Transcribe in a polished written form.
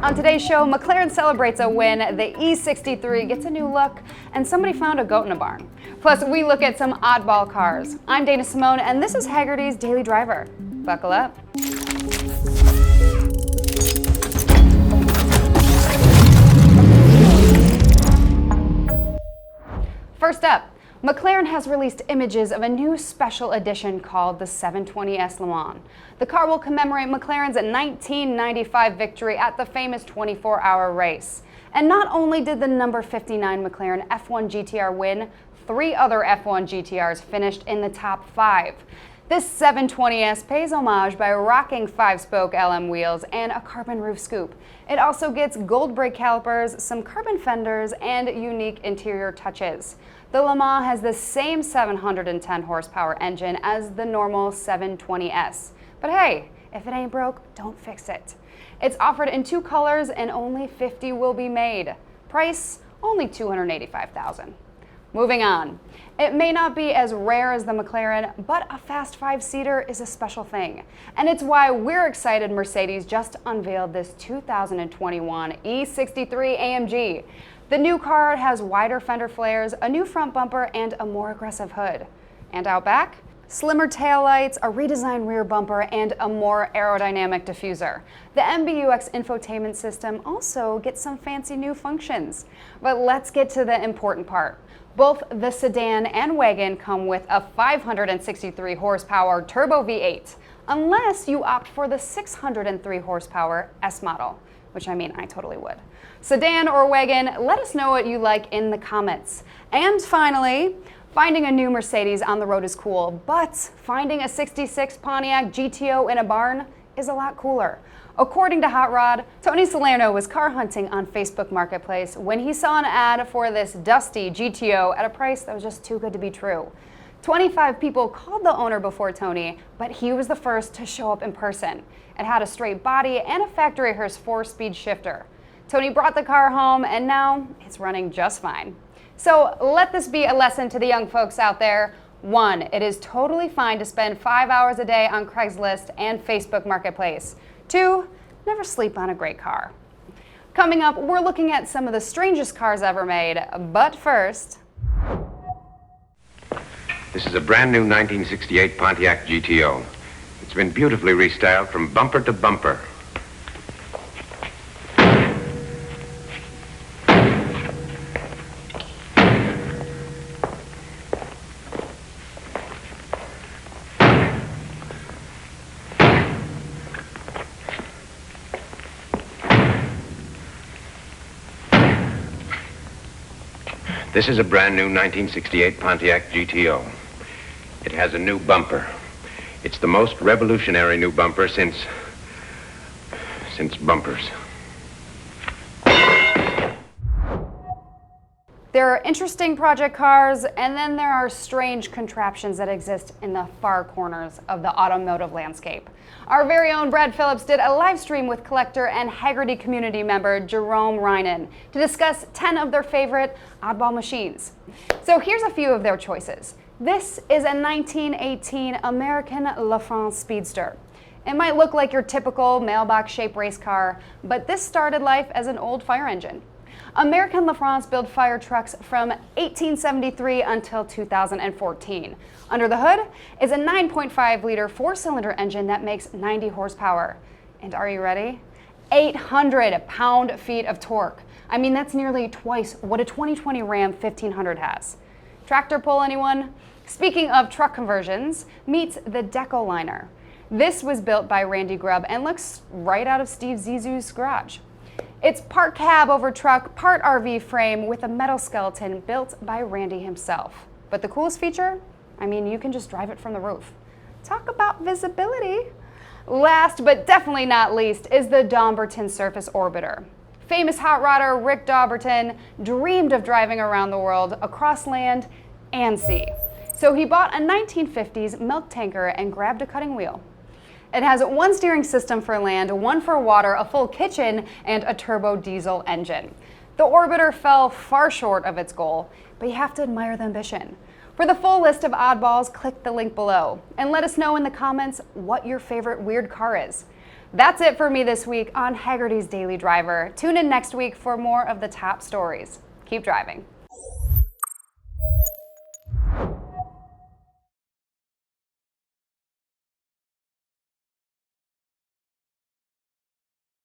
On today's show, McLaren celebrates a win, the E63 gets a new look, and somebody found a goat in a barn. Plus, we look at some oddball cars. I'm Dana Simone, and this is Hagerty's Daily Driver. Buckle up. First up, McLaren has released images of a new special edition called the 720S Le Mans. The car will commemorate McLaren's 1995 victory at the famous 24-hour race. And not only did the number 59 McLaren F1 GTR win, 3 other F1 GTRs finished in the top 5. This 720S pays homage by rocking 5-spoke LM wheels and a carbon roof scoop. It also gets gold brake calipers, some carbon fenders, and unique interior touches. The Le Mans has the same 710 horsepower engine as the normal 720S. But hey, if it ain't broke, don't fix it. It's offered in 2 colors and only 50 will be made. Price, only $285,000. Moving on. It may not be as rare as the McLaren, but a fast 5-seater is a special thing. And it's why we're excited Mercedes just unveiled this 2021 E63 AMG. The new car has wider fender flares, a new front bumper, and a more aggressive hood. And out back, slimmer taillights, a redesigned rear bumper, and a more aerodynamic diffuser. The MBUX infotainment system also gets some fancy new functions. But let's get to the important part. Both the sedan and wagon come with a 563 horsepower turbo V8, unless you opt for the 603 horsepower S model, which I totally would. Sedan or wagon, let us know what you like in the comments. And finally, finding a new Mercedes on the road is cool, but finding a 66 Pontiac GTO in a barn is a lot cooler. According to Hot Rod, Tony Salerno was car hunting on Facebook Marketplace when he saw an ad for this dusty GTO at a price that was just too good to be true. 25 people called the owner before Tony, but he was the first to show up in person. It had a straight body and a factory rehearsed 4-speed shifter. Tony brought the car home and now it's running just fine. So let this be a lesson to the young folks out there. 1, it is totally fine to spend 5 hours a day on Craigslist and Facebook Marketplace. 2, never sleep on a great car. Coming up, we're looking at some of the strangest cars ever made, but first... This is a brand new 1968 Pontiac GTO. It's been beautifully restyled from bumper to bumper. This is a brand new 1968 Pontiac GTO. It has a new bumper. It's the most revolutionary new bumper since bumpers. There are interesting project cars, and then there are strange contraptions that exist in the far corners of the automotive landscape. Our very own Brad Phillips did a live stream with collector and Hagerty community member Jerome Reinen to discuss 10 of their favorite oddball machines. So here's a few of their choices. This is a 1918 American La France Speedster. It might look like your typical mailbox-shaped race car, but this started life as an old fire engine. American La France built fire trucks from 1873 until 2014. Under the hood is a 9.5-liter 4-cylinder engine that makes 90 horsepower. And are you ready? 800 pound-feet of torque. That's nearly twice what a 2020 Ram 1500 has. Tractor pull, anyone? Speaking of truck conversions, meets the Decoliner. This was built by Randy Grubb and looks right out of Steve Zissou's garage. It's part cab over truck, part RV frame with a metal skeleton built by Randy himself. But the coolest feature? You can just drive it from the roof. Talk about visibility. Last but definitely not least is the Dauberton Surface Orbiter. Famous hot rodder Rick Dauberton dreamed of driving around the world across land and sea. So he bought a 1950s milk tanker and grabbed a cutting wheel. It has 1 steering system for land, 1 for water, a full kitchen, and a turbo diesel engine. The Orbiter fell far short of its goal, but you have to admire the ambition. For the full list of oddballs, click the link below and let us know in the comments what your favorite weird car is. That's it for me this week on Hagerty's Daily Driver. Tune in next week for more of the top stories. Keep driving.